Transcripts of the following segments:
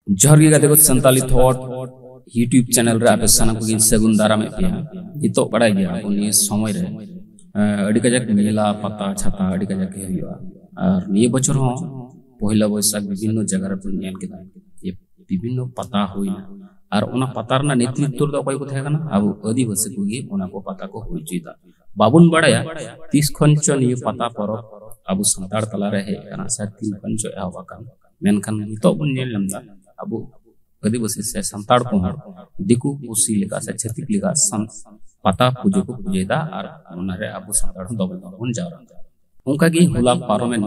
जोहर गे गाते को Santali thought YouTube channel रे आपे साना को सगुन दाराम पे नितो बड़ा गया उनी समय रे अड़ी कजक मेला पता छाता अड़ी कजक के हुआ और निये बचर हो पहिला बैसाख विभिन्न जगह रे नेल केदा ये विभिन्न पता होइना और उना पता रना नेतृत्व दो कोई को थाय kana अब आदिवासी को गे उना को पता को होई जुइदा बाबुन बड़ाया 30 खंच निये पता पर अब संताड़ तला रहे kana सा 3 खंच एवा kan मेनखान नितो बुन नेल लमदा अब आदिवासी से संताड़ को दिकु उसी लेका से छतिक लेका पता पूजे को पूजेदा और उनारे अब संताड़ दबल दबन जारा उनका की हुला पारोमेन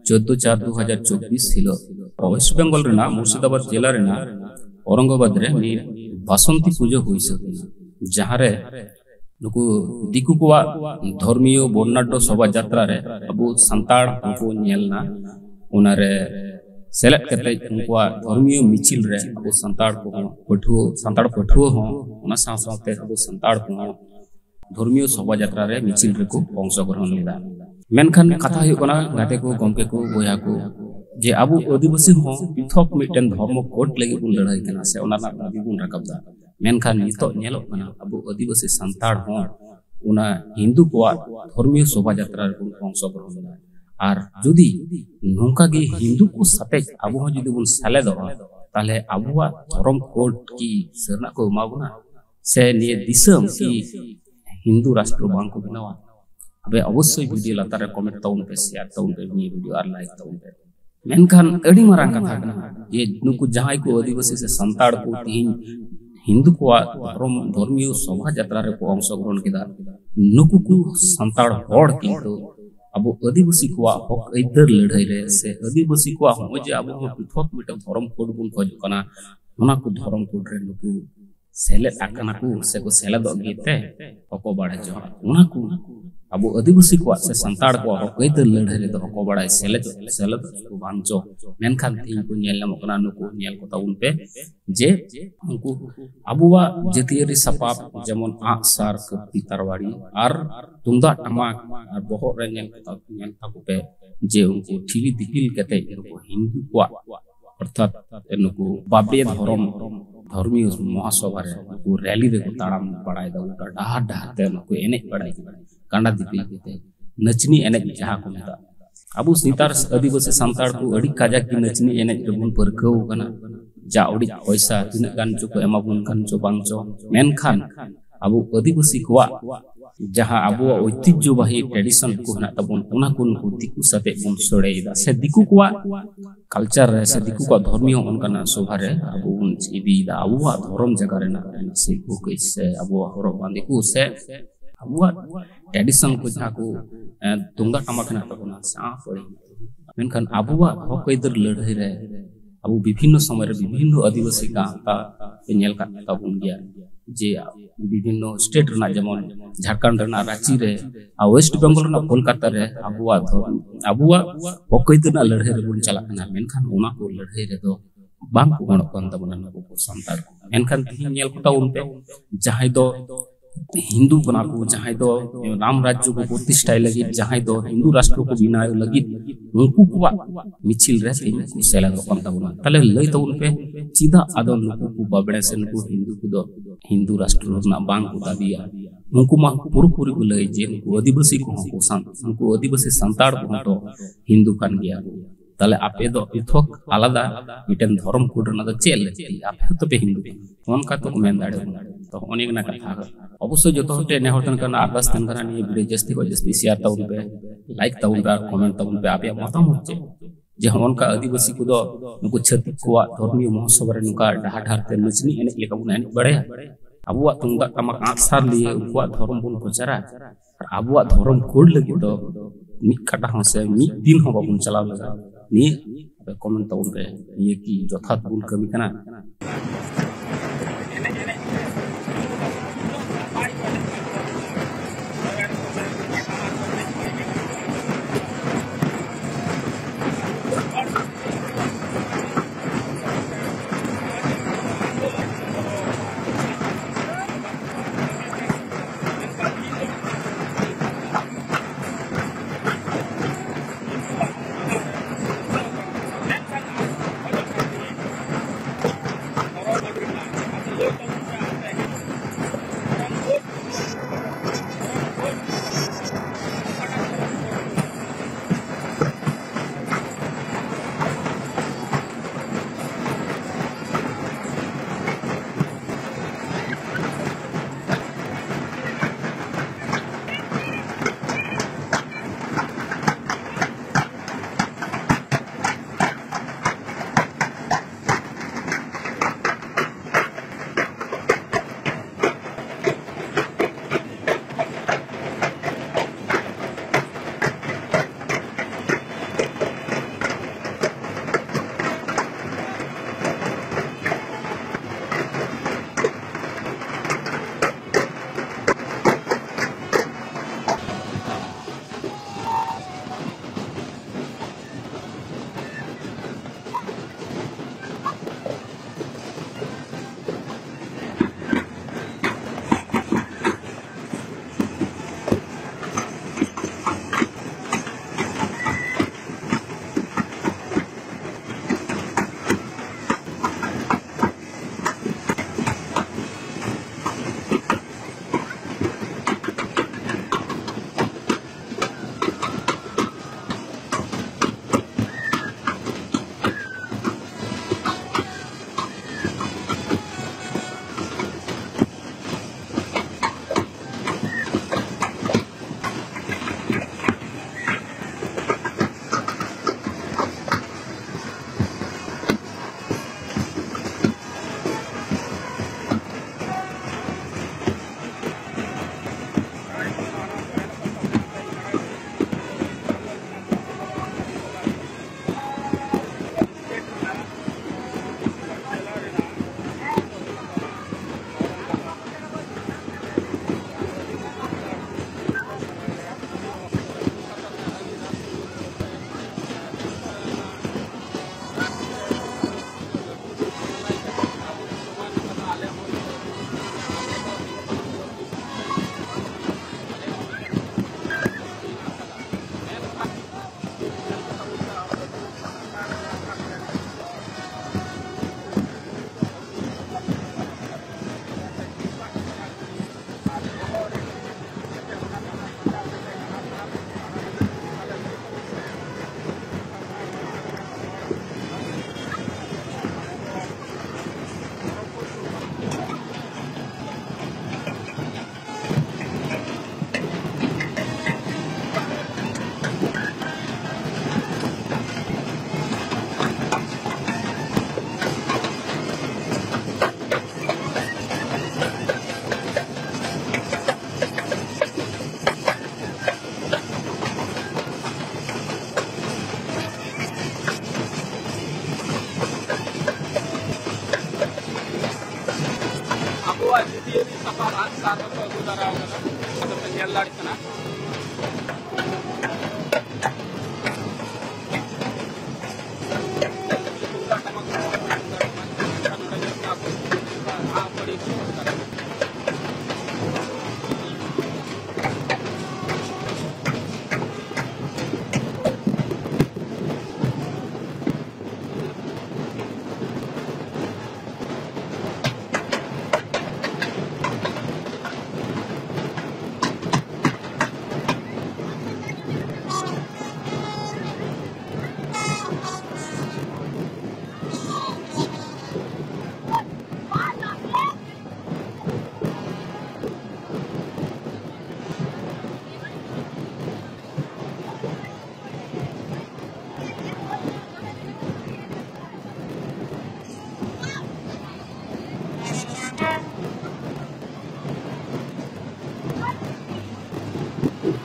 14/4/2024 हिलो वेस्ट बेंगल रेना मुर्शिदाबाद जिला रेना औरंगाबाद रे नि बसंती पूजा हुई सके जहां रे नुकु दिकु कोवा धर्मीय बर्नाढ्य शोभा यात्रा रे अब संताड़ को नेलना उनारे सेलेक्ट करते उनका धर्मीय मिचिल रे अब संताड़ को पठुओ हो उना साथे अब संताड़ को धर्मीय शोभा यात्रा रे मिचिल रे को अंशग्रहण लेदा मेनखान कथा हुई कना गाते को गमके को बोया को जे अब आदिवासी हो पृथक मिटन धर्म कोड लगे बुन लड़ाई कना से ओना दाबी बुन रकबदा मेनखान नितो नेलो कना अब आदिवासी संताड़ हो उना हिंदू को धर्मीय शोभा यात्रा रे को अंशग्रहण लेदा और जुदी नौका गे हिंदू को सते अब जुदी बुन साले दो ताले अबुआ धर्म कोड की सरना को माबुना से निये दिसम की हिंदू राष्ट्र बांग को बनावा अबे अवश्य वीडियो लातारे कमेंट ताउन पे शेयर ताउन पे नि वीडियो और लाइक ताउन पे मेनखान अड़ी मारांग कथा कना ये नुकु जहां को आदिवासी से संताड़ को तीन हिंदू को धर्मीय शोभा यात्रा रे को अंशग्रहण केदा नुकु को संताड़ होड़ किंतु अब आदिवासी को हक इधर लड़ाई रे से आदिवासी को हो जे अब पृथक मिट धर्म कोड बुन खोज कना ओना को धर्म कोड रे नुकु सेले आकना को से को सेला दो गीते हको बाड़े जो ओना को अब आदिवासी को से संताड़ को हक इधर लड़ाई रे तो हको बाड़े सेले को बांचो मेनखान तीन को नेल मकना नुकु नेल को ताउन पे जे उनको अबुवा जतियरी सपाप जेमन आग सार कपी तरवाड़ी और तुंदा टमाक और बहुत रे नेल ताकु पे जे उनको ठीली दिपिल कते उनको हिंदू को अर्थात उनको बाबे धर्मीय महासभा रे को रैली रे को ताड़ाम पड़ाई दा उटा डाहा डाहा ते उनको एने पड़ाई कांडा दिपिल कते नचनी एने जहां को मेता अबु सीतार आदिवासी संताड़ को अड़ी काजा की नचनी एने जबुन परखौ कना जा ओडी पैसा तिना गान जो को एमाबुन खान जो बांचो मेनखान अबु आदिवासी को जहां अबु ऐतिह्यबाही ट्रेडिशन को हना तबुन उना कुन को दिकु सते बुन सोड़ेदा से दिकु को कल्चर रे से दिकु को धर्मीय उनका शोभा रे अबु उन जीबीदा अबु धर्म जगह रे ना से को कैसे अबु हरो बांधे को से अबु ट्रेडिशन को जहां को तुंगा टमाक ना तबुना सा पड़ी मेनखान अबु हक इधर लड़ाई रे अब विभिन्न समय विभिन्न आदिवासी का नेल का तबुन गया जे विभिन्न स्टेट रना जेमन झारखंड रना रांची रे आ वेस्ट बंगाल रना कोलकाता रे अबुआ हकइतना लड़ाई रे बुन चला कना मेनखान ओना को लड़ाई रे दो बांग को गण कोन तबुना नको संताड़ मेनखान ती नेल को ताउन पे जहां दो हिंदू बना को जहां दो राम राज्य को प्रतिष्ठा लगी जहां दो हिंदू राष्ट्र को बिनाय लगी उनको को मिचिल रे को सेला दो कोन तबुना तले लई ताउन पे सीधा आदो लोगो को बाबड़े से को हिंदू को दो हिंदू राष्ट्र ना बांग को दाबिया उनको मा पूरी को लई जे उनको आदिवासी को उनको आदिवासी संताड़ को तो हिंदू कान गया ताले आपे दो पृथक आलादा मिटन धर्म कोड ना द चेल आपे तो पे हिंदू उनका तो मेन दाड़े तो अनेक ना कथा अवश्य जतो हटे ने हटन करना आदास तन करना नि वीडियो जस्ती को जस्ती शेयर ताउन पे लाइक ताउन पे कमेंट ताउन पे आपे मतामत जे हमन का आदिवासी को दो नुको छत्ती को धर्मीय महोत्सव रे नुका ढाहा ढार ते नचनी एने लेका बुन एने बड़े अबुआ तुंगा टमाक आसार लिए उनको धर्म बुन प्रचारा और अबुआ धर्म कोड लगी दो मि काटा हो से मि दिन हो बाबुन चला लगा नि कमेंट ताउन पे ये की यथार्थ बुन कमी कना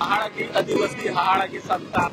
हाड़ा की आदिवासी हाड़ा की सत्ता